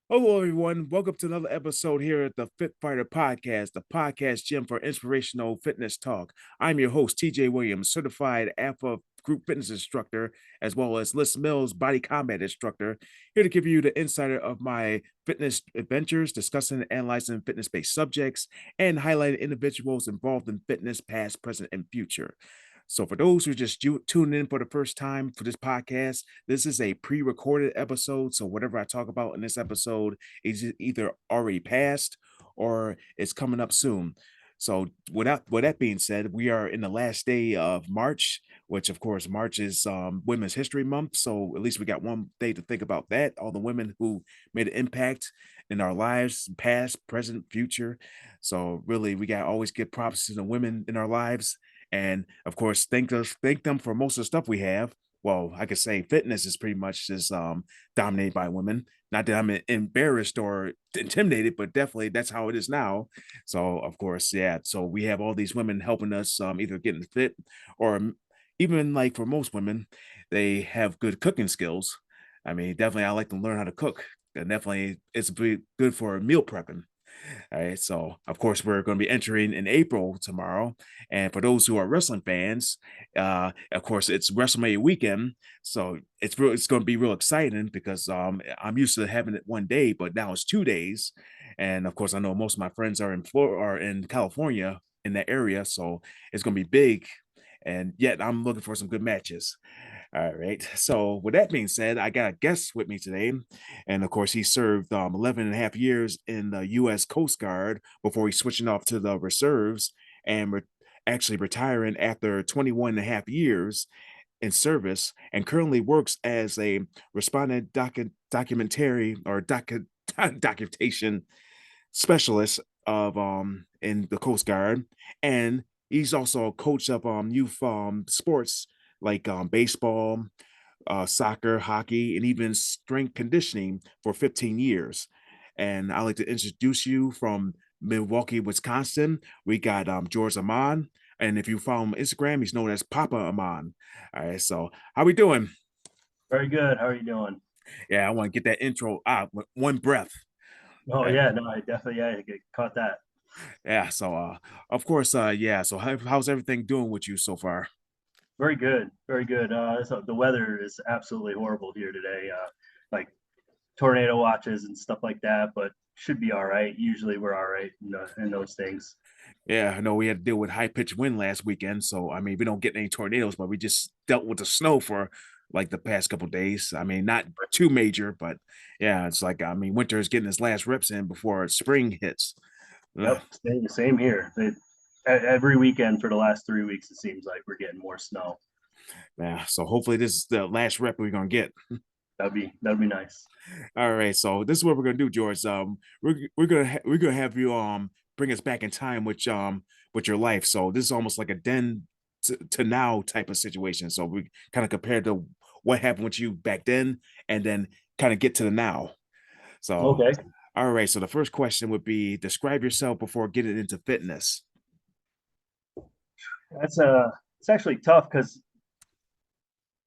Hello, everyone. Welcome to another episode here at the Fit Fighter Podcast, the podcast gym for inspirational fitness talk. I'm your host, TJ Williams, certified Alpha Group Fitness Instructor, as well as Les Mills Body Combat Instructor, here to give you the insider of my fitness adventures, discussing and analyzing fitness based subjects, and highlighting individuals involved in fitness, past, present, and future. So, for those who just tuned in for the first time for this podcast, this is a pre-recorded episode. So, whatever I talk about in this episode is either already passed or it's coming up soon. So, with that being said, we are in the last day of March, which of course March is Women's History Month. So at least we got one day to think about that. All the women who made an impact in our lives, past, present, future. So really, we got always give props to the women in our lives, and of course thank them for most of the stuff we have. Well, I could say fitness is pretty much just dominated by women. Not that I'm embarrassed or intimidated, but definitely that's how it is now. So of course, yeah. So we have all these women helping us either getting fit, or even like for most women, they have good cooking skills. I mean, definitely I like to learn how to cook. And definitely it's good for meal prepping. All right. So, of course, we're going to be entering in April tomorrow. And for those who are wrestling fans, of course, it's WrestleMania weekend. So it's going to be real exciting because I'm used to having it one day, but now it's 2 days. And of course, I know most of my friends are in Florida or in California in that area. So it's going to be big. And yet I'm looking for some good matches. All right. So, with that being said, I got a guest with me today. And of course, he served 11 and a half years in the U.S. Coast Guard before he's switching off to the reserves and actually retiring after 21 and a half years in service, and currently works as a respondent documentary or documentation specialist of in the Coast Guard, and he's also a coach of youth sports like baseball, soccer, hockey, and even strength conditioning for 15 years. And I'd like to introduce you from Milwaukee, Wisconsin. We got George Amon, and if you follow him on Instagram, he's known as Papa Amon. All right, so how we doing? Very good. How are you doing? Yeah, I want to get that intro out with one breath. Oh Uh, yeah, no, I definitely caught that. Yeah, so of course, yeah. So how's everything doing with you so far? Very good, very good. So the weather is absolutely horrible here today. Like tornado watches and stuff like that, but should be all right. Usually we're all right in those things. Yeah, I know we had to deal with high pitched wind last weekend. So I mean, we don't get any tornadoes, but we just dealt with the snow for like the past couple days. I mean, not too major, but yeah, it's like I mean, winter is getting its last reps in before spring hits. Ugh. Yep, same here. Every weekend for the last 3 weeks, it seems like we're getting more snow. Yeah, so hopefully this is the last rep we're gonna get. That'd be nice. All right, so this is what we're gonna do, George. We're gonna have you bring us back in time with your life. So this is almost like a then to now type of situation. So we kind of compare to what happened with you back then, and then kind of get to the now. So Okay, all right, so the first question would be describe yourself before getting into fitness. that's it's actually tough because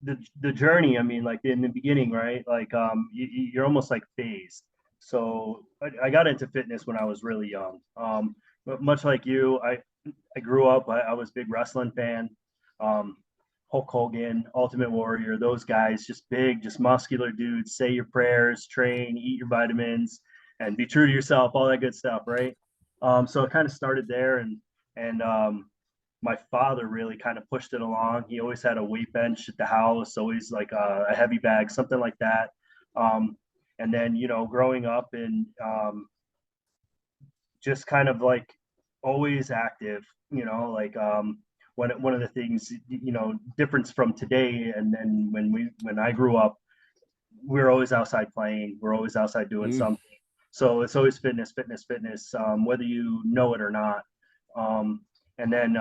the journey. I mean, like in the beginning, right? Like you're almost like phased. So I got into fitness when I was really young. But much like you, I grew up. I was a big wrestling fan. Um, Hulk Hogan, Ultimate Warrior, those guys, just big, just muscular dudes. Say your prayers, train, eat your vitamins, and be true to yourself. All that good stuff, right? So it kind of started there, and my father really kind of pushed it along. He always had a weight bench at the house, always like a heavy bag, something like that. Um, and then, growing up and just kind of like always active, like one of the things, difference from today. And then when I grew up, we are always outside playing. We're always outside doing Mm, something. So it's always fitness, fitness, fitness, whether you know it or not. Um, and then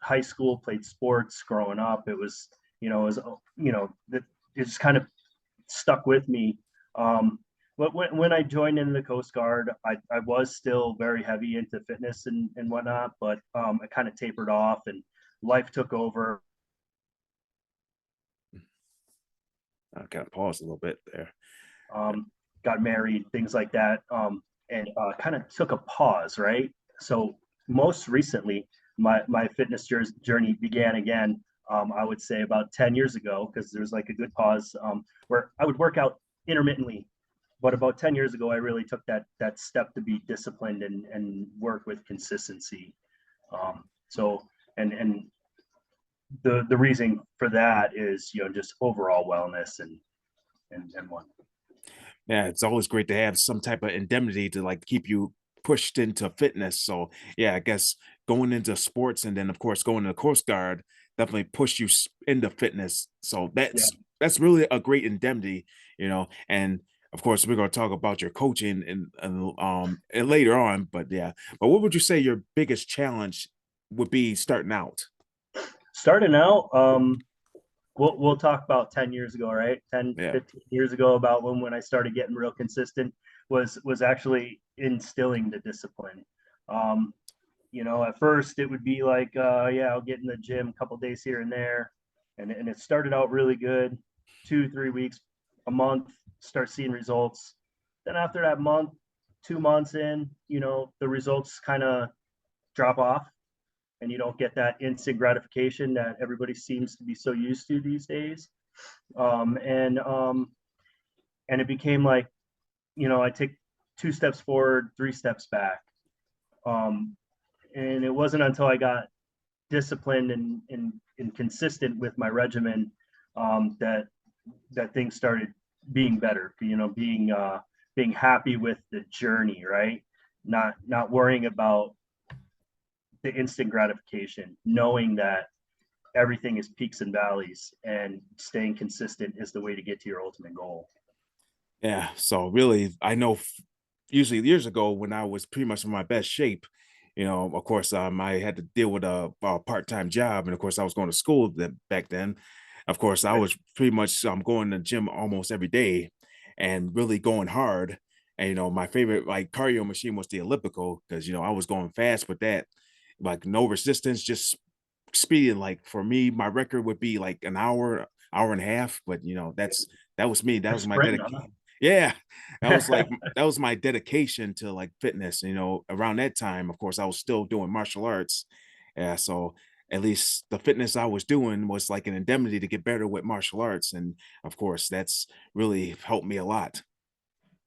high school played sports growing up. It was, it was, it just kind of stuck with me. Um, but when I joined in the Coast Guard, I was still very heavy into fitness and whatnot, but I kind of tapered off and life took over. I kind of pause a little bit there. Um, got married, things like that, and kind of took a pause, right? So most recently, my fitness journey began again. I would say about 10 years ago, because there's like a good pause where I would work out intermittently. But about 10 years ago, I really took that step to be disciplined and work with consistency. So and the reason for that is just overall wellness and one. Yeah, it's always great to have some type of indemnity to like keep you pushed into fitness. So yeah, I guess going into sports and then of course going to the Coast Guard definitely push you into fitness. So Yeah. that's really a great indemnity, and of course we're going to talk about your coaching and later on, but yeah. But what would you say your biggest challenge would be starting out? Starting out, we'll talk about 10 years ago, right? 10, Yeah. 15 years ago, about when I started getting real consistent, was actually instilling the discipline. Um, at first it would be like, yeah, I'll get in the gym a couple days here and there. And it started out really good, 2, 3 weeks, a month, start seeing results. Then after that month, 2 months in, the results kind of drop off, and you don't get that instant gratification that everybody seems to be so used to these days. Um, and um, and it became like, I take 2 steps forward, 3 steps back. Um, and it wasn't until I got disciplined and consistent with my regimen that things started being better. Being happy with the journey, right? Not worrying about the instant gratification, knowing that everything is peaks and valleys, and staying consistent is the way to get to your ultimate goal. Yeah, so really, I know usually years ago when I was pretty much in my best shape, of course, I had to deal with a part-time job, and of course, I was going to school then back then. Of course, I Right. was pretty much going to the gym almost every day and really going hard. And my favorite like cardio machine was the elliptical because I was going fast with that, like no resistance, just speeding. Like for me, my record would be like an hour, hour and a half. But that was me. That For was my sprinting, dedication. Yeah, huh? that was my dedication to like fitness. Around that time, of course, I was still doing martial arts. Yeah, so at least the fitness I was doing was like an indemnity to get better with martial arts, and of course, that's really helped me a lot.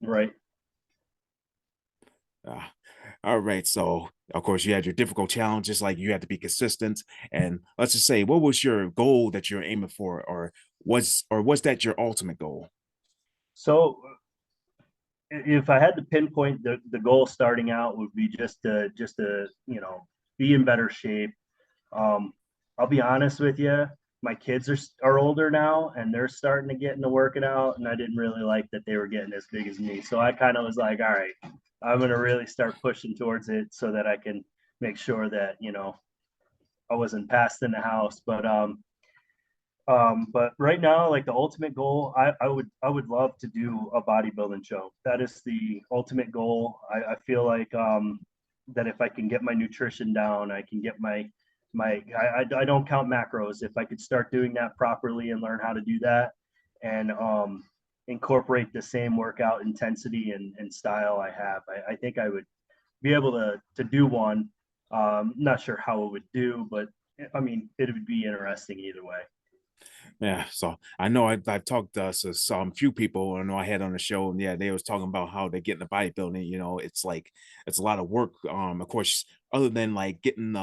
Right. Uh, all right, so of course, you had your difficult challenges, like you had to be consistent. And let's just say, what was your goal that you're aiming for, or was that your ultimate goal? So if I had to pinpoint the goal starting out, would be just to be in better shape. Um, I'll be honest with you, my kids are older now, and they're starting to get into working out, and I didn't really like that they were getting as big as me. So I kind of was like, all right, I'm gonna really start pushing towards it so that I can make sure that I wasn't passed in the house. But right now, like the ultimate goal, I would love to do a bodybuilding show. That is the ultimate goal. I feel like that if I can get my nutrition down, I can get I don't count macros. If I could start doing that properly and learn how to do that, and incorporate the same workout intensity and style I have, I think I would be able to do one. Not sure how it would do, but I mean, it would be interesting either way. Yeah, so I know I've talked to some few people I know I had on the show, and yeah, they was talking about how they get into bodybuilding. It's like it's a lot of work. Of course, other than like getting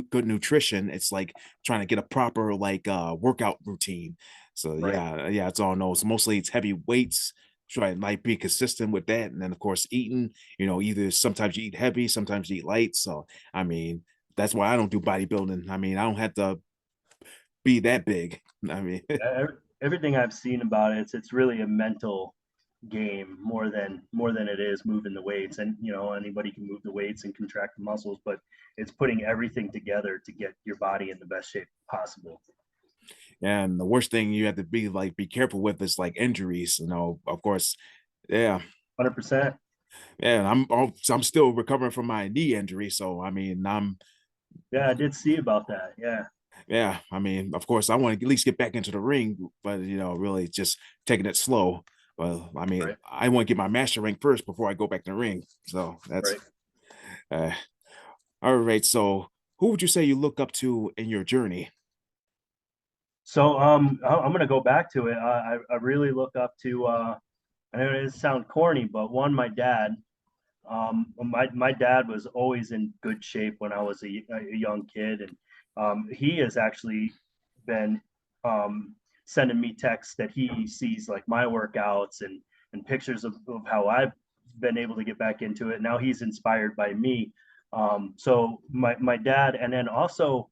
good nutrition, it's like trying to get a proper like workout routine. So Right. yeah, it's all no. It's mostly it's heavy weights. Try and like be consistent with that, and then of course eating. Either sometimes you eat heavy, sometimes you eat light. So I mean, that's why I don't do bodybuilding. I mean, I don't have to be that big. I mean, Everything I've seen about it, it's really a mental game more than it is moving the weights. And anybody can move the weights and contract the muscles, but it's putting everything together to get your body in the best shape possible. and the worst thing you have to be careful with is like injuries, of course. Yeah. 100%. Yeah, and I'm still recovering from my knee injury, so I mean, Yeah, I did see about that. Yeah. yeah, I mean, of course, I want to at least get back into the ring, but really just taking it slow. Well, I mean, Right. I want to get my master rank first before I go back to the ring. So that's Right. uh, all right. So who would you say you look up to in your journey? So I'm gonna go back to it. I really look up to I know it sound corny, but one, my dad. My dad was always in good shape when I was a young kid, and he has actually been sending me texts that he sees like my workouts and pictures of how I've been able to get back into it. Now he's inspired by me. So my dad, and then also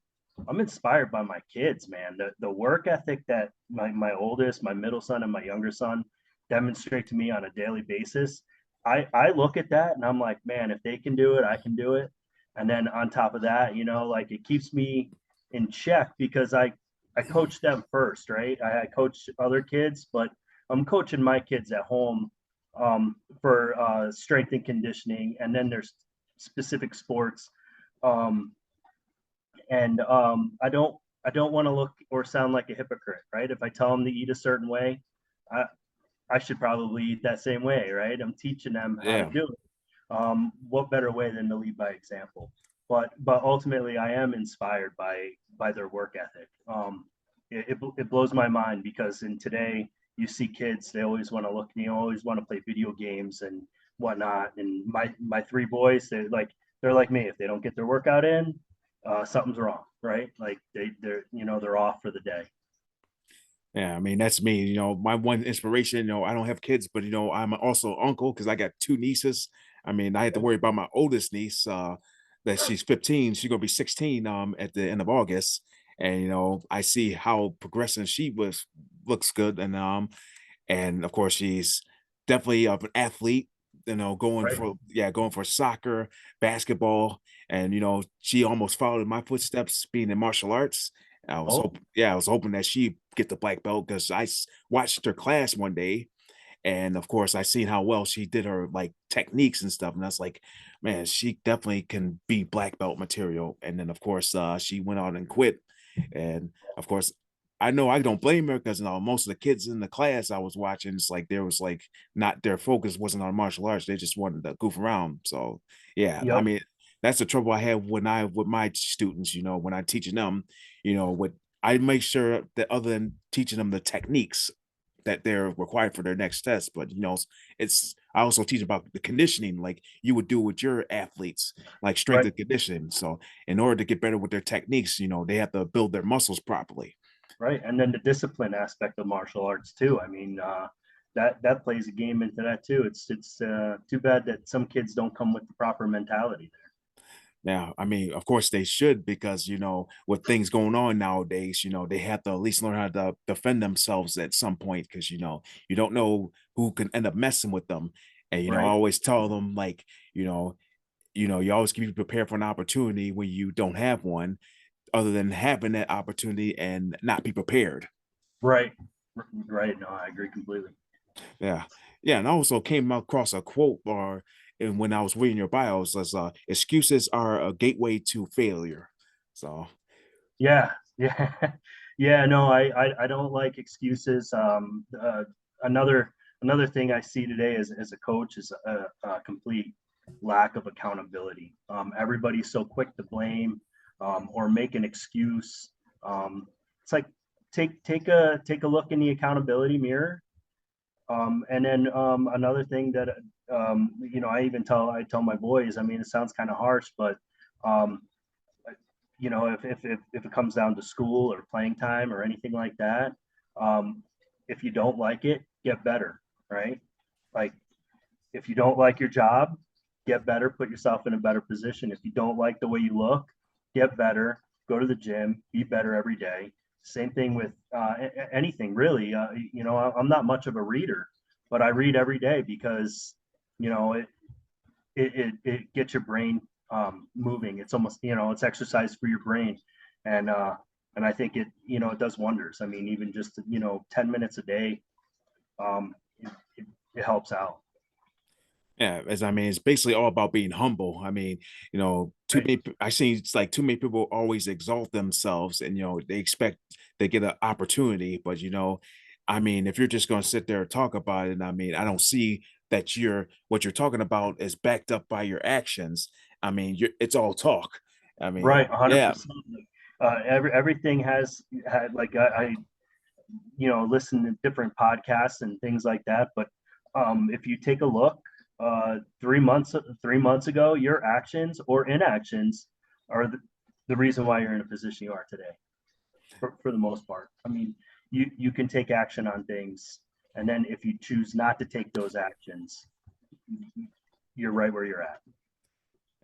I'm inspired by my kids, man. The work ethic that my oldest, my middle son, and my younger son demonstrate to me on a daily basis. I look at that and I'm like, man, if they can do it, I can do it. And then on top of that, like it keeps me in check because I coach them first, right? I coach other kids, but I'm coaching my kids at home for strength and conditioning, and then there's specific sports. Um, and I don't want to look or sound like a hypocrite, right? If I tell them to eat a certain way, I, I should probably eat that same way, right? I'm teaching them how to Yeah. do it. What better way than to lead by example? But ultimately, I am inspired by their work ethic. It blows my mind because in today you see kids, they always want to look, always want to play video games and whatnot. And my three boys, they're like me. If they don't get their workout in, something's wrong, right? Like they're off for the day. Yeah, I mean that's me. My one inspiration. I don't have kids, but I'm also uncle because I got two nieces. I mean, I had to worry about my oldest niece. That she's 15. She's gonna be 16 at the end of August, and I see how progressing she was looks good, and of course she's definitely of an athlete. Going Right. for going for soccer, basketball, and she almost followed in my footsteps, being in martial arts. Oh, I was hoping that she get the black belt because watched her class one day, and of course, I seen how well she did her like techniques and stuff. And that's like, man, she definitely can be black belt material. And then, of course, she went out and quit. And of course, I know I don't blame her because most of the kids in the class I was watching, it's like there was like not their focus wasn't on martial arts. They just wanted to goof around. So yeah, I yep. mean, that's the trouble I have when I with my students, when I teaching them, what I make sure that other than teaching them the techniques, that they're required for their next test. But it's I also teach about the conditioning, like you would do with your athletes, like strength Right. and conditioning. So in order to get better with their techniques, they have to build their muscles properly. Right. And then the discipline aspect of martial arts too. I mean, that plays a game into that too. It's too bad that some kids don't come with the proper mentality there. Now, I mean, of course they should because with things going on nowadays, they have to at least learn how to defend themselves at some point because you don't know who can end up messing with them. And I Right. always tell them like, you know, you always be prepared for an opportunity when you don't have one, other than having that opportunity and not be prepared. Right. Right. No, I agree completely. Yeah. Yeah. And I also came across a quote and when I was reading your bios as excuses are a gateway to failure. So Yeah. Yeah. Yeah. No, I don't like excuses. Another another thing I see today as a coach is a complete lack of accountability. Everybody's so quick to blame or make an excuse. It's like take a look in the accountability mirror. And then another thing that I tell my boys. I mean, it sounds kind of harsh, but um, if it comes down to school or playing time or anything like that, um, if you don't like it, get better, right? Like if you don't like your job, get better, put yourself in a better position. If you don't like the way you look, get better, go to the gym, be better every day. Same thing with anything really. I'm not much of a reader, but I read every day because it gets your brain moving. It's almost it's exercise for your brain, and uh, and I think it does wonders. I mean, even just 10 minutes a day, it helps out. yeah, as I mean, it's basically all about being humble. I mean, too Right. many. I see it's like too many people always exalt themselves, and they expect they get an opportunity, but I mean, if you're just going to sit there and talk about it, I mean, I don't see that what you're talking about is backed up by your actions. I mean, it's all talk. I mean, Right, yeah, 100%. Everything has had like I listen to different podcasts and things like that. But if you take a look, 3 months ago, your actions or inactions are the reason why you're in a position you are today. For the most part, I mean, you can take action on things, and then if you choose not to take those actions, you're right where you're at.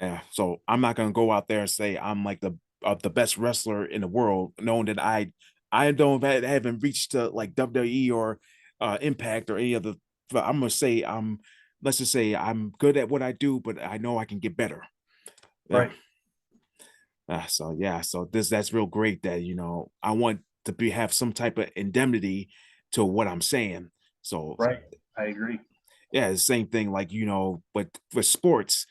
yeah. So I'm not going to go out there and say I'm like the best wrestler in the world, knowing that I don't haven't reached to like WWE or Impact or any other. But I'm gonna say let's just say I'm good at what I do, but I know I can get better. Yeah. Right, So yeah, so that's real great that I want to be have some type of indemnity to what I'm saying. So right. I agree. yeah, the same thing like but for sports,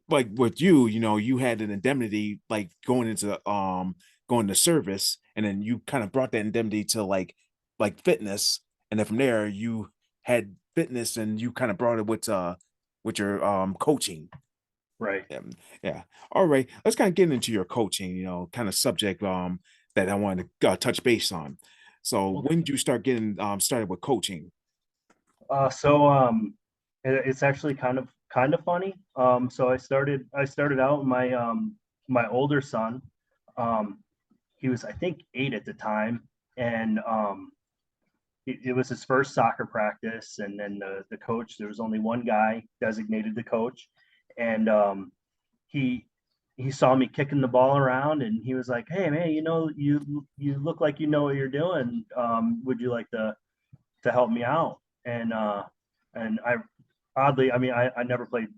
like with you, you had an indemnity like going to service, and then you kind of brought that indemnity to like fitness, and then from there you had fitness and you kind of brought it with your coaching. Right. Yeah, yeah. All right. Let's kind of get into your coaching, kind of subject that I wanted to touch base on. So when did you start getting started with coaching? It's actually kind of funny. So I started out my older son. Um, he was I think 8 at the time, and it was his first soccer practice. And then the coach, there was only one guy designated the coach, and he he saw me kicking the ball around, and he was like, "Hey man, you look like you know what you're doing. Would you like to help me out?" And I oddly, I mean, I never played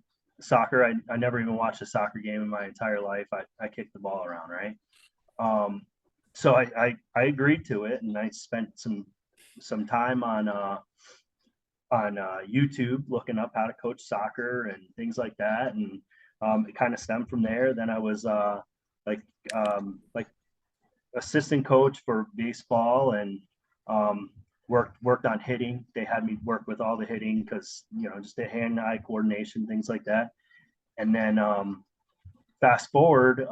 soccer. I never even watched a soccer game in my entire life. I kicked the ball around, right? Um, so I agreed to it, and I spent some time on YouTube looking up how to coach soccer and things like that, and it kind of stemmed from there. Then I was like like assistant coach for baseball, and um, worked on hitting. They had me work with all the hitting because just the hand-eye coordination, things like that. And then fast forward,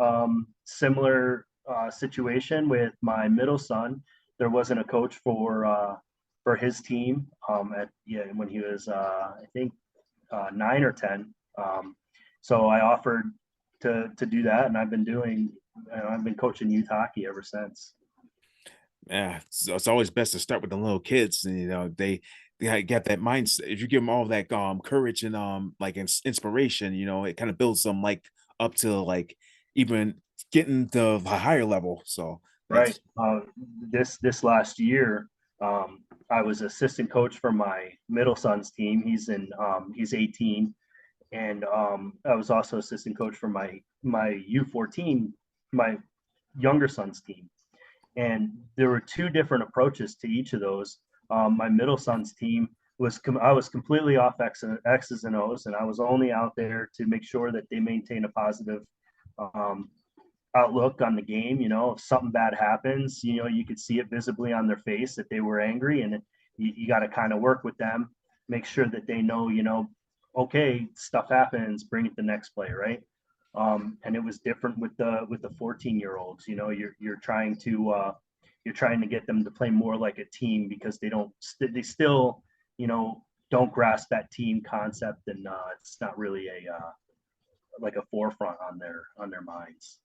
similar situation with my middle son. There wasn't a coach for his team when he was I think 9 or 10. So I offered to do that, and I've been coaching youth hockey ever since. Yeah, so it's always best to start with the little kids, and they get that mindset. If you give them all that courage and like inspiration, it kind of builds them like up to like even getting to a higher level. So Right. that's This last year, I was assistant coach for my middle son's team. He's 18, and I was also assistant coach for my U14, my younger son's team. And there were two different approaches to each of those. My middle son's team I was completely off X's and O's, and I was only out there to make sure that they maintain a positive um, outlook on the game. If something bad happens, you could see it visibly on their face that they were angry, and you got to kind of work with them, make sure that they know, okay, stuff happens, bring it the next play, right? And it was different with the 14-year-olds. You're trying to get them to play more like a team because they still, don't grasp that team concept, and it's not really a like a forefront on their minds.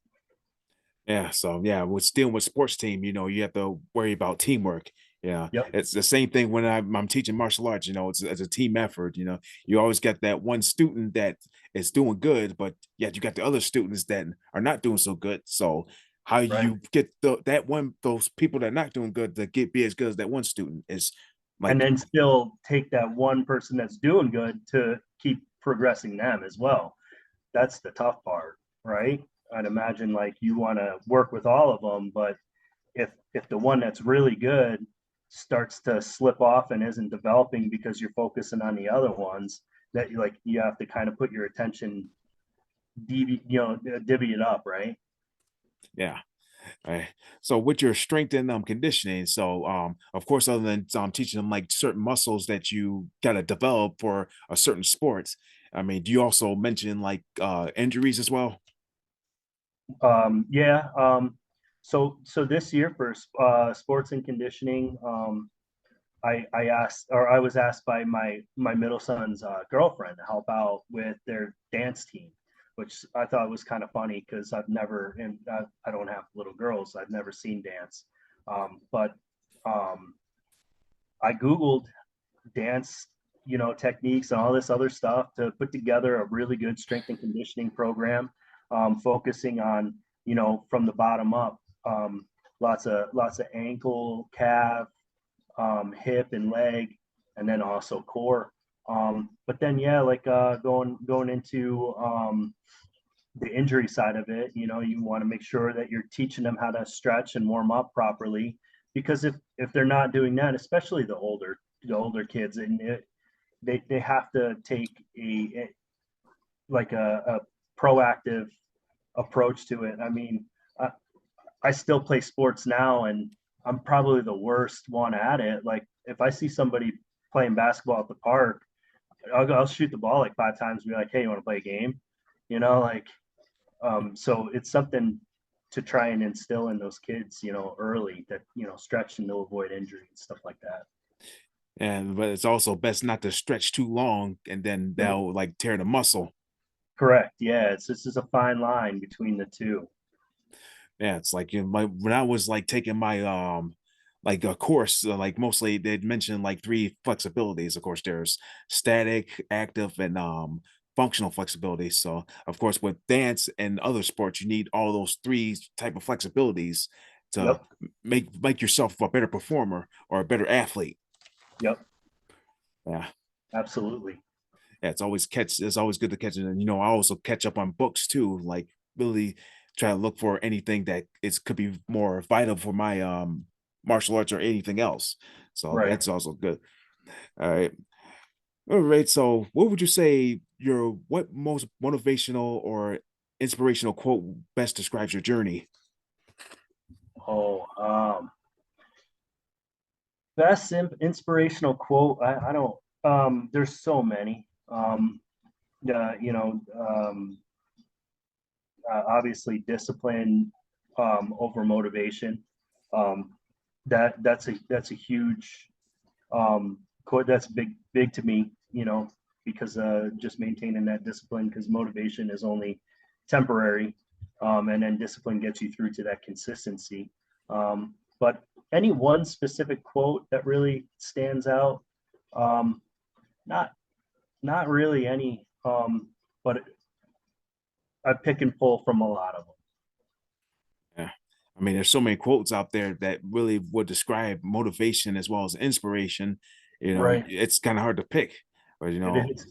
yeah. So yeah, with dealing with sports team, you have to worry about teamwork. Yeah, Yep. it's the same thing when I'm teaching martial arts. It's a team effort. You always got that one student that is doing good, but yet you got the other students that are not doing so good. So how Right. you get those people that are not doing good to be as good as that one student is And like then still take that one person that's doing good to keep progressing them as well. That's the tough part, right? I'd imagine like you want to work with all of them, but if the one that's really good starts to slip off and isn't developing because you're focusing on the other ones, that you have to kind of put your attention divvy it up, right? yeah. Right. So with your strength and conditioning, so of course, other than teaching them like certain muscles that you gotta develop for a certain sports, I mean, do you also mention like injuries as well? Yeah. So this year for sports and conditioning, I asked, or I was asked by my middle son's girlfriend to help out with their dance team, which I thought was kind of funny because I've never, and I don't have little girls, I've never seen dance. But um, I Googled dance, techniques and all this other stuff to put together a really good strength and conditioning program, focusing on, from the bottom up, lots of ankle, calf, hip and leg, and then also core. But then yeah, like going into the injury side of it, you want to make sure that you're teaching them how to stretch and warm up properly, because if they're not doing that, especially the older kids, and they have to take like a proactive approach to it. I mean, I, I still play sports now, and I'm probably the worst one at it. Like if I see somebody playing basketball at the park, I'll shoot the ball like 5 times and be like, "Hey, you want to play a game?" Like so it's something to try and instill in those kids, early, that stretching to avoid injury and stuff like that. And but it's also best not to stretch too long, and then Nope. that'll like tear the muscle. Correct. Yeah, it's this is a fine line between the two. Yeah, it's like in my when I was like taking my like a course, like mostly they'd mention like three flexibilities. Of course, there's static, active, and functional flexibility. So of course, with dance and other sports, you need all those three type of flexibilities to Yep. make yourself a better performer or a better athlete. Yep. Yeah. Absolutely. Yeah, it's always good to catch it. And I also catch up on books too, like really try to look for anything that is could be more vital for my martial arts or anything else. So Right. that's also good. All right. All right. So what would you say your what most motivational or inspirational quote best describes your journey? Oh, best inspirational quote. I don't. There's so many. Yeah, obviously discipline over motivation. Um, that's a huge quote. That's big to me. Because just maintaining that discipline, because motivation is only temporary, and then discipline gets you through to that consistency. But any one specific quote that really stands out? Um, not not really any. But I pick and pull from a lot of them. Yeah. I mean, there's so many quotes out there that really would describe motivation as well as inspiration. Right. It's kind of hard to pick, but It is.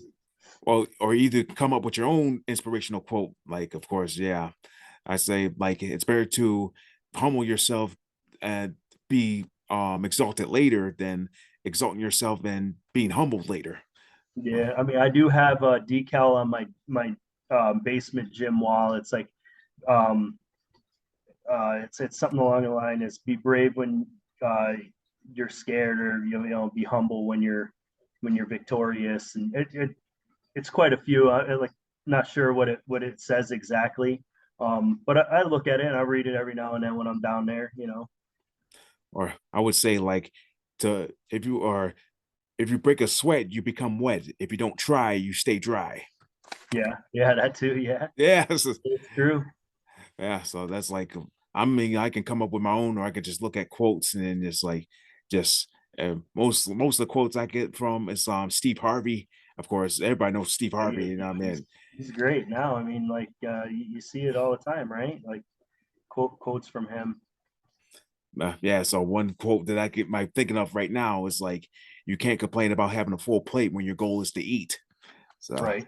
well, or either come up with your own inspirational quote. Like, of course, yeah, I say like it's better to humble yourself and be exalted later than exalting yourself and being humbled later. Yeah, I mean, I do have a decal on my basement gym wall. It's like um, it's something along the line is be brave when uh, you're scared, or be humble when you're victorious, and it's quite a few. Like not sure what it says exactly, but I look at it and I read it every now and then when I'm down there. Or I would say like to if you break a sweat, you become wet. If you don't try, you stay dry. Yeah, yeah, that too. Yeah, Yeah, it's true. yeah. So that's like, I mean, I can come up with my own, or I could just look at quotes and then just like, just most of the quotes I get from is Steve Harvey. Of course, everybody knows Steve Oh, Harvey. yeah, You know, what I he's mean, he's great now. I mean, like you see it all the time, right? Like quotes from him. yeah. So one quote that I get my thinking of right now is like, you can't complain about having a full plate when your goal is to eat. So Right.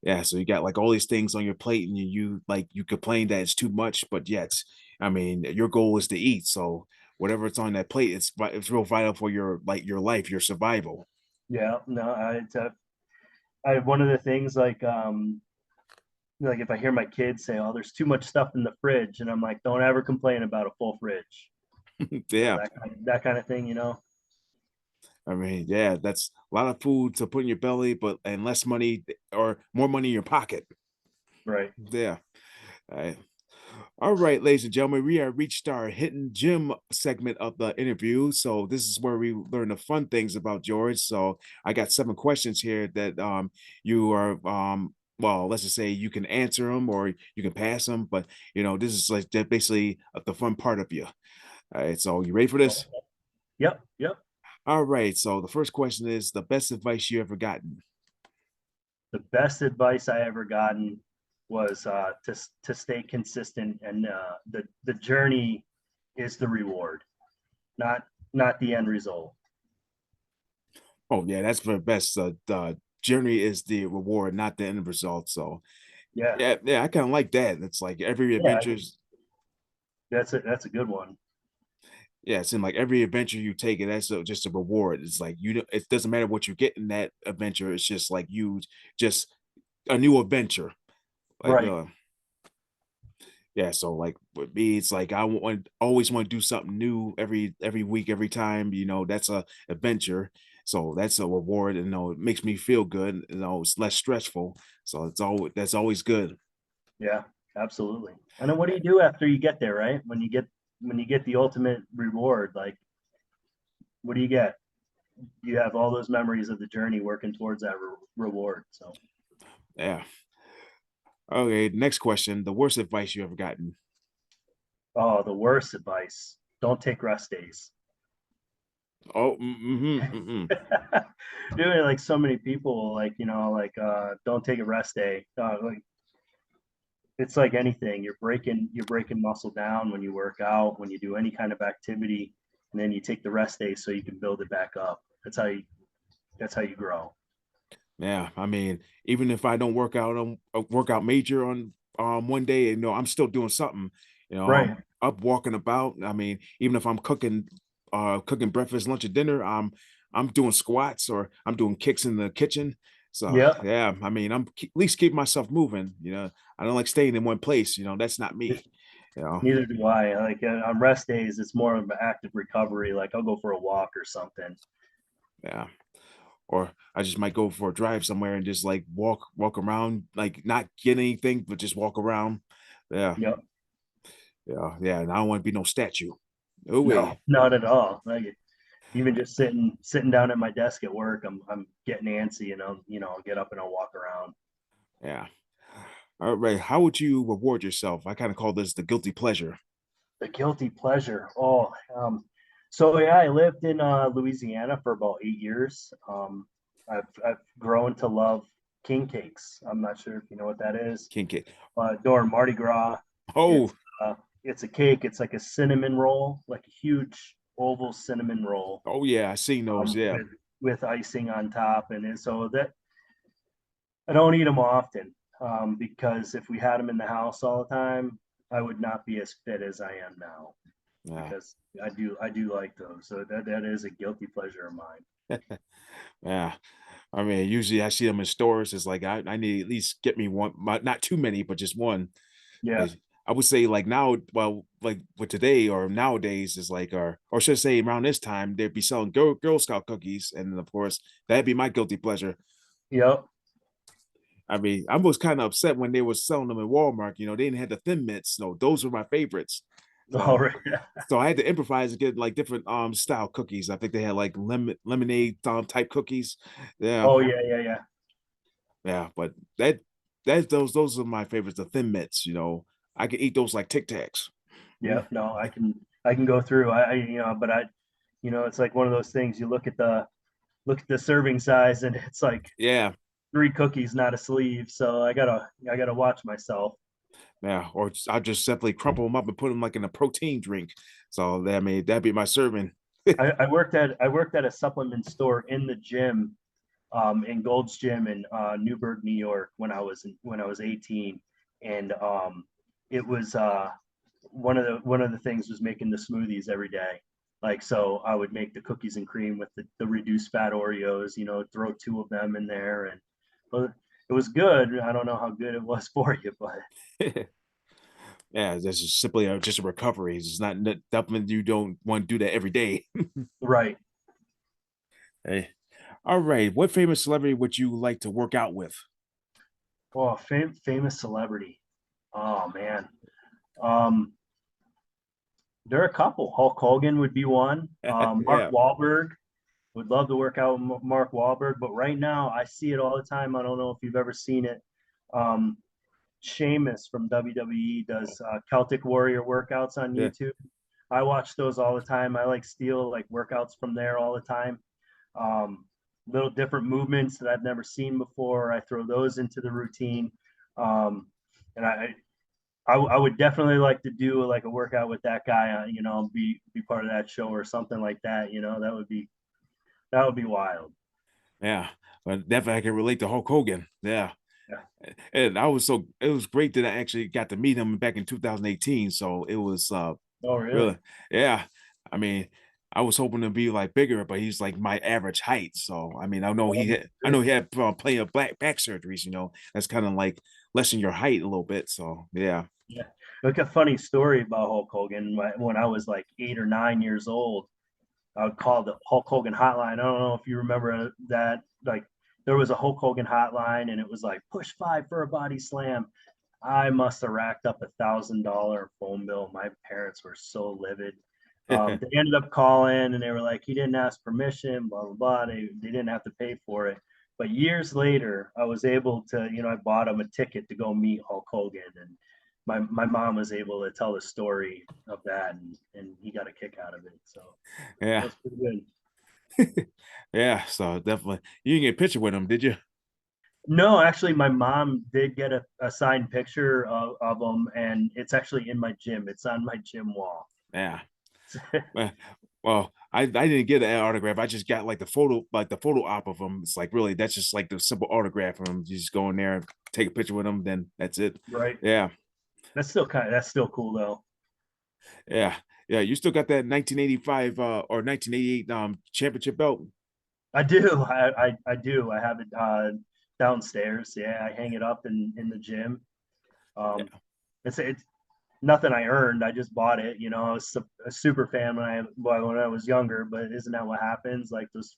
yeah, so you got like all these things on your plate, and you complain that it's too much, but yet, I mean, your goal is to eat. So whatever it's on that plate, it's real vital for your life, your survival. Yeah. No, I one of the things like like if I hear my kids say, "Oh, there's too much stuff in the fridge," and I'm like, "Don't ever complain about a full fridge." Yeah. That kind of thing, you know. I mean, yeah, that's a lot of food to put in your belly, but and less money or more money in your pocket. Right. Yeah. Uh, all right, ladies and gentlemen, we have reached our hidden gem segment of the interview. So this is where we learn the fun things about George. So I got 7 questions here that you are well, let's just say you can answer them or you can pass them, but this is like basically the fun part of you. All right, so you ready for this? Yep. Yep. All right, so the first question is the best advice you ever gotten. The best advice I ever gotten was to stay consistent, and the journey is the reward, not not the end result. Oh yeah, that's for the best. The journey is the reward, not the end result. So Yeah. yeah, yeah, I kind of like that. It's like every Yeah. adventure's That's a good one. yeah, it seems like every adventure you take, it that's just a reward. It's like it doesn't matter what you get in that adventure. It's just like you just a new adventure. Like Right. yeah, so like with me, it's like I want always want to do something new every week, every time. That's a adventure. So that's a reward, and it makes me feel good. It's less stressful. So that's always good. Yeah. Absolutely. And then what do you do after you get there, right? When you get the ultimate reward, like what do you get? You have all those memories of the journey working towards that reward. So, Yeah. Okay. Next question. The worst advice you ever gotten? oh, the worst advice: don't take rest days. Oh, mm-hmm. Doing like so many people, like don't take a rest day. Like it's like anything. You're breaking muscle down when you work out, when you do any kind of activity, and then you take the rest day so you can build it back up. That's how you grow. Yeah, I mean, even if I don't work out major on one day, I'm still doing something. Right. I'm up walking about. I mean, even if I'm cooking breakfast, lunch, and dinner, I'm doing squats or I'm doing kicks in the kitchen. So Yeah. yeah, I mean, at least keep myself moving. I don't like staying in one place. That's not me. You know, Neither do I. Like on rest days, it's more of an active recovery. Like I'll go for a walk or something. yeah. Or I just might go for a drive somewhere and just like walk around, like not get anything, but just walk around. Yeah, Yep. yeah. And I don't want to be no statue. No No, way. not at all. Like even just sitting down at my desk at work, I'm getting antsy, and I'll get up and I'll walk around. Yeah. All right. How would you reward yourself? I kind of call this the guilty pleasure. The guilty pleasure. Oh, so yeah, I lived in Louisiana for about 8 years. I've grown to love king cakes. I'm not sure if you know what that is. King Kid. During Mardi Gras, Oh, it's it's a cake. It's like a cinnamon roll, like a huge oval cinnamon roll, oh yeah, I seen those. Yeah, with icing on top, and so that I don't eat them often, because if we had them in the house all the time, I would not be as fit as I am now, yeah, because I do like those. So that is a guilty pleasure of mine. yeah. I mean, usually I see them in stores. It's like I need at least get me one, not too many, but just one. Yeah. 'Cause I would say like now, well, like with today or nowadays is like, or should I say around this time, they'd be selling Girl Scout cookies. And of course, that'd be my guilty pleasure. Yep. I mean, I was kind of upset when they were selling them in Walmart. They didn't have the Thin Mints. No, those were my favorites. All So, right. so I had to improvise and get like different style cookies. I think they had like lemonade type cookies. Yeah, Oh yeah, yeah, yeah. yeah. But those are my favorites. The Thin Mints. I could eat those like Tic Tacs. Yeah. Mm, No, I can go through. But it's like one of those things. You look at the serving size, and it's like yeah. three cookies, not a sleeve. So I gotta watch myself. Yeah, or I just simply crumple them up and put them like in a protein drink. So that made that'd be my serving. I worked at a supplement store in the gym, in Gold's Gym in Newburgh, New York, when I was 18, and it was one of the things was making the smoothies every day. Like so, I would make the cookies and cream with the reduced fat Oreos. Throw two of them in there, and well, it was good. I don't know how good it was for you, but Yeah, this is simply just a recovery. It's not something you don't want to do that every day. right. Hey, all right. What famous celebrity would you like to work out with? Oh, famous celebrity. Oh man. Um, there are a couple. Hulk Hogan would be one. Mark Yeah, Wahlberg would love to work out with Mark Wahlberg, but right now I see it all the time. I don't know if you've ever seen it. Um, Sheamus from WWE does Celtic Warrior workouts on yeah, YouTube. I watch those all the time. I like steal like workouts from there all the time. Um, Little different movements that I've never seen before. I throw those into the routine. Um, and I would definitely like to do like a workout with that guy, be part of that show or something like that. That would be wild. yeah. But definitely, I can relate to Hulk Hogan. Yeah, Yeah. and it was great that I actually got to meet him back in 2018. So it was Oh, really? really, yeah. I mean, I was hoping to be like bigger, but he's like my average height. So I mean, Oh, I know he really? had plenty of back surgeries. That's kind of like lessen your height a little bit. So yeah, Yeah. Like a funny story about Hulk Hogan. When I was like 8 or 9 years old, I would call the Hulk Hogan hotline. I don't know if you remember that. Like there was a Hulk Hogan hotline, and it was like push 5 for a body slam. I must have racked up $1,000 phone bill. My parents were so livid. They ended up calling and they were like, he didn't ask permission, blah, blah, blah. They didn't have to pay for it. But years later, I was able to, I bought him a ticket to go meet Hulk Hogan. And my mom was able to tell the story of that, and he got a kick out of it. So that yeah, was pretty good. yeah. So definitely, you didn't get a picture with him, did you? No, actually, my mom did get a signed picture of him, and it's actually in my gym. It's on my gym wall. Yeah. Uh, Well, I didn't get an autograph. I just got like the photo op of him. It's like really that's just like the simple autograph of him. You just go in there, take a picture with him, then that's it. Right. Yeah, That's still cool though. yeah, yeah. You still got that 1985 or 1988 championship belt. I do. I do. I have it downstairs. Yeah, I hang it up in the gym. Um, Yeah, it's nothing I earned. I just bought it. I was a super fan when I was younger. But isn't that what happens? Like those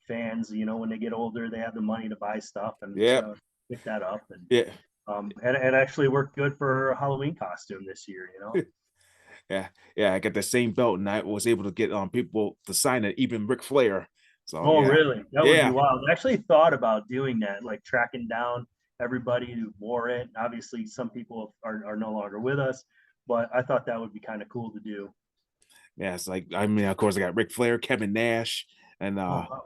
fans, when they get older, they have the money to buy stuff, and yeah, so I picked that up, and yeah, it actually worked good for her Halloween costume this year. yeah, yeah. I got the same belt, and I was able to get people to sign it, even Ric Flair. So Oh, yeah, really? That would be yeah, wild. I actually thought about doing that, like tracking down everybody who wore it. Obviously, some people are no longer with us, but I thought that would be kind of cool to do. yeah. It's like I mean, of course, I got Ric Flair, Kevin Nash, and Oh, wow.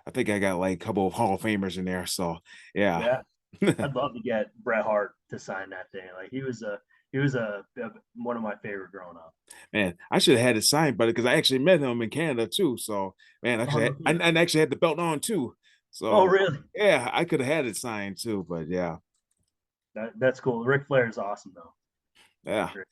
I think I got like a couple of Hall of Famers in there. So yeah. Yeah. I'd love to get Bret Hart to sign that day. Like he was one of my favorite growing up. Man, I should have had it signed, but because I actually met him in Canada too. So man, Oh, no kidding. I actually had the belt on too. Oh, So really? yeah, I could have had it signed too. But yeah, That's cool. Ric Flair is awesome though. He's yeah. great.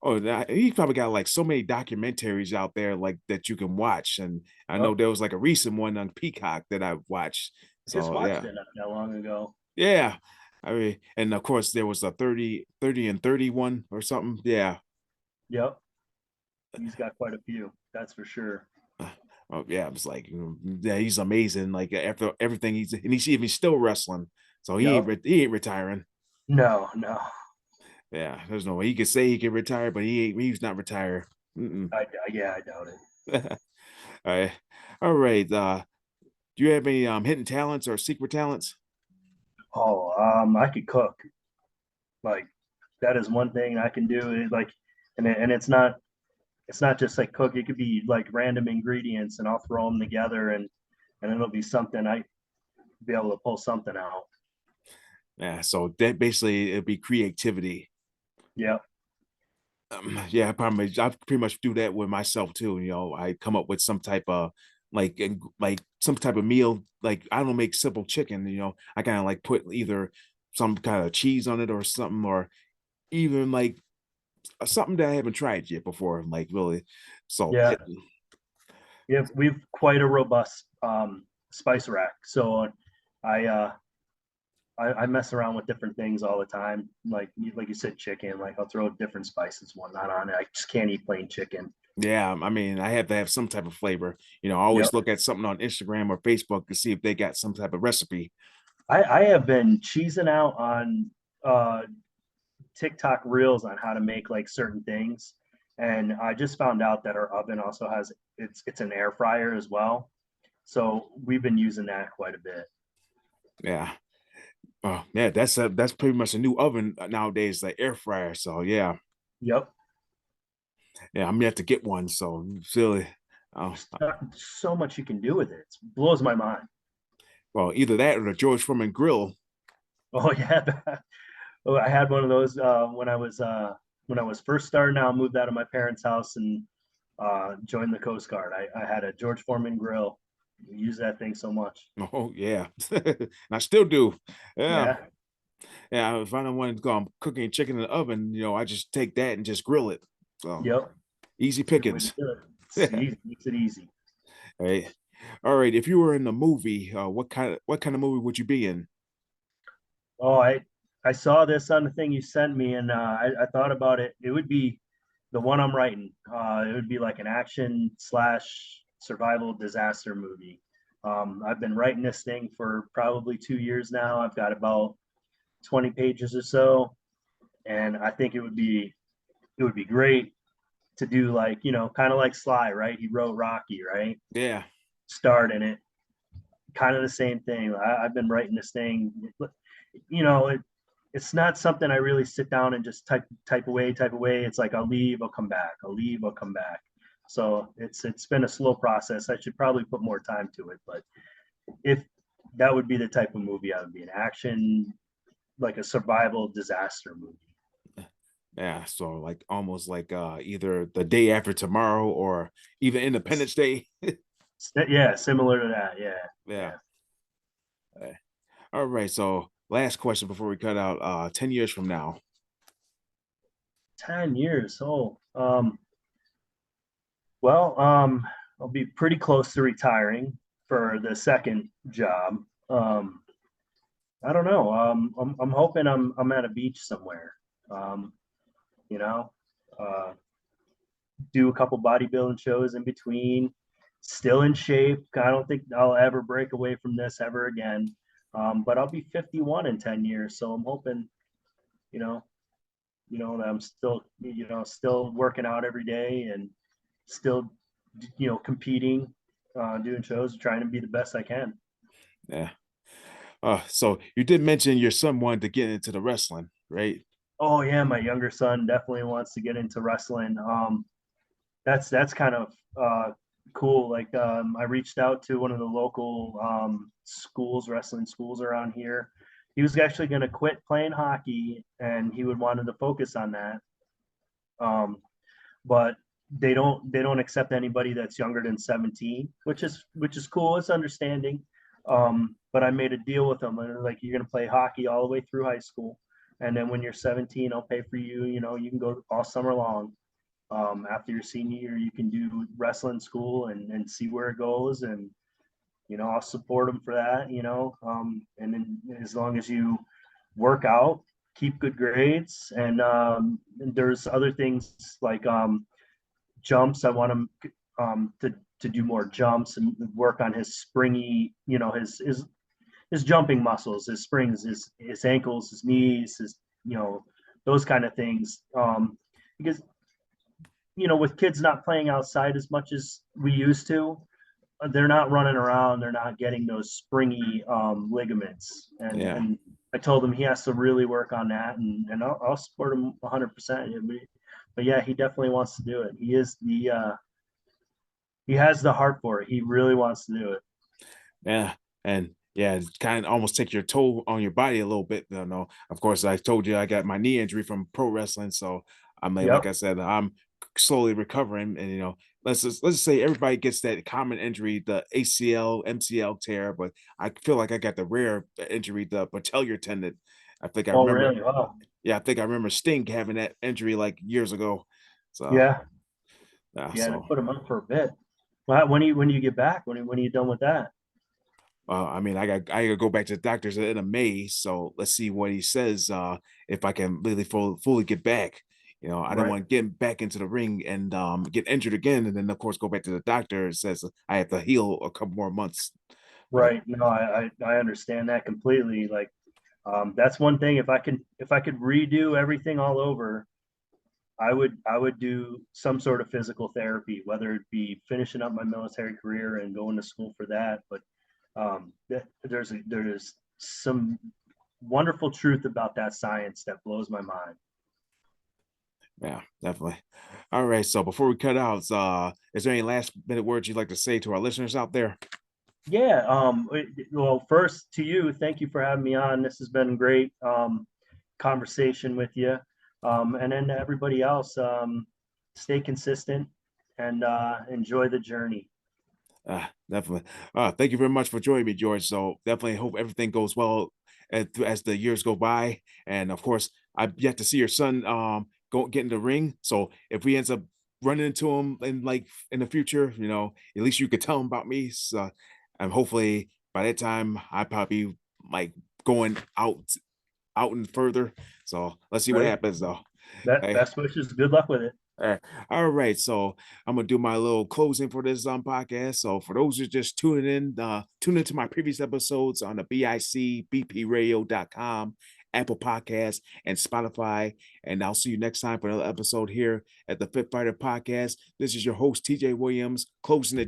Oh, he probably got like so many documentaries out there like that you can watch. And I know Yep. there was like a recent one on Peacock that I watched. I just So watched yeah, it not that long ago. yeah. I mean, and of course there was a 30 and 31 or something. Yeah. Yep. He's got quite a few. That's for sure. Oh yeah, I was like, yeah, he's amazing. Like after everything he's still wrestling, so Yep. he ain't retiring. No, no. Yeah, there's no way he could say he can retire, but he's not retired. Mm-mm. Yeah, I doubt it. All right, all right. Do you have any hidden talents or secret talents? Oh, I could cook. Like that is one thing I can do. Like, and it's not just like cook. It could be like random ingredients, and I'll throw them together, and it'll be something I be able to pull something out. Yeah, so that basically it'd be creativity. Yeah, Yeah, I pretty much do that with myself too. I come up with some type of like some type of meal. Like I don't make simple chicken. I kind of like put either some kind of cheese on it or something, or even like something that I haven't tried yet before. Like really, so yeah. We've quite a robust spice rack. So I I mess around with different things all the time. Like you said, chicken. Like I'll throw different spices, whatnot on it. I just can't eat plain chicken. Yeah, I mean, I have to have some type of flavor. I always Yep. look at something on Instagram or Facebook to see if they got some type of recipe. I have been cheesing out on uh, TikTok reels on how to make like certain things, and I just found out that our oven also has it's an air fryer as well. So we've been using that quite a bit. Yeah. Oh, yeah, that's pretty much a new oven nowadays, like air fryer. So yeah, Yep. yeah, I'm gonna have to get one. So silly. Oh, So much you can do with it. It blows my mind. well, either that or the George Foreman grill. Oh yeah. Oh, I had one of those when I was first starting out, moved out of my parents' house and joined the Coast Guard. I had a George Foreman grill. We use that thing so much. Oh yeah, and I still do. Yeah, Yeah. yeah. If I don't want to go, I'm cooking chicken in the oven. I just take that and just grill it. So Yep. easy Good way to pickings. do it. It's Yeah. easy. Makes it easy. Right. All right. If you were in the movie, what kind of movie would you be in? Oh, I saw this on the thing you sent me, and I thought about it. It would be the one I'm writing. It would be like an action slash survival disaster movie. I've been writing this thing for probably 2 years now. I've got about 20 pages or so, and I think it would be great to do like kind of like Sly, right? He wrote Rocky, right? Yeah. Starred in it, kind of the same thing. I've been writing this thing. You know, it's not something I really sit down and just type away, type away. It's like I'll leave, I'll come back. I'll leave, I'll come back. So it's been a slow process. I should probably put more time to it, but if that would be the type of movie I would be an action, like a survival disaster movie. Yeah. So like almost like either the day after tomorrow or even Independence Day. Yeah, similar to that. Yeah, Yeah. yeah. Uh, All right. So last question before we cut out. 10 years from now. 10 years. Well, I'll be pretty close to retiring for the second job. Um, I don't know. I'm hoping I'm at a beach somewhere. Um, you know, uh, do a couple bodybuilding shows in between. Still in shape. I don't think I'll ever break away from this ever again. But I'll be 51 in 10 years, so I'm hoping, you know, that I'm still, still working out every day and still, competing, doing shows, trying to be the best I can. Yeah. So you did mention your son wanted to get into the wrestling, right? Oh yeah, my younger son definitely wants to get into wrestling. That's kind of cool. Like I reached out to one of the local schools, wrestling schools around here. He was actually going to quit playing hockey, and he would wanted to focus on that. Um, but they don't accept anybody that's younger than 17, which is cool. It's understanding. But I made a deal with them, and like you're going to play hockey all the way through high school, and then when you're 17, I'll pay for you. You can go all summer long. After your senior year, you can do wrestling school and see where it goes. And, I'll support them for that, and then as long as you work out, keep good grades. And there's other things like jumps. I want him to do more jumps and work on his springy, his jumping muscles, his springs, his ankles, his knees, you know, those kind of things. Because with kids not playing outside as much as we used to, they're not running around. They're not getting those springy ligaments. And Yeah. and I told him he has to really work on that, and I'll support him 100%. But yeah, he definitely wants to do it. He has the heart for it. He really wants to do it. Yeah. And yeah, it's kind of almost take your toll on your body a little bit. Of course, I told you I got my knee injury from pro wrestling. So I mean, like Yep. I said, I'm slowly recovering. And let's just say everybody gets that common injury, the ACL, MCL tear, but I feel like I got the rare injury, the patellar tendon. I think I Oh, remember, really? Wow. yeah, I think I remember Sting having that injury like years ago. So Yeah. yeah, Yeah. They so put him up for a bit. Well, when do you get back? When are you done with that? I mean, I gotta go back to the doctors at the end of May, so let's see what he says. If I can really fully get back. I don't Right. want to get back into the ring and get injured again, and then of course go back to the doctor. It says I have to heal a couple more months. But Right. No, I understand that completely. Like, that's one thing. If I could redo everything all over, I would do some sort of physical therapy, whether it be finishing up my military career and going to school for that. But there's some wonderful truth about that science that blows my mind. yeah, definitely. All right. So before we cut out, is there any last minute words you'd like to say to our listeners out there? Yeah. Well, first to you, thank you for having me on. This has been great conversation with you. And then to everybody else, stay consistent and enjoy the journey. Definitely. Thank you very much for joining me, George. So definitely hope everything goes well as the years go by. And of course, I've yet to see your son go get in the ring. So if we ends up running into him in the future, at least you could tell him about me. So, and hopefully by that time I probably like going out and further. So let's see what Right. happens though. Hey. Best wishes. Good luck with it. All right, so I'm gonna do my little closing for this podcast. So for those who are just tune into my previous episodes on the bicbpradio.com, Apple Podcasts, and Spotify. And I'll see you next time for another episode here at the Fit Fighter Podcast. This is your host, TJ Williams, closing the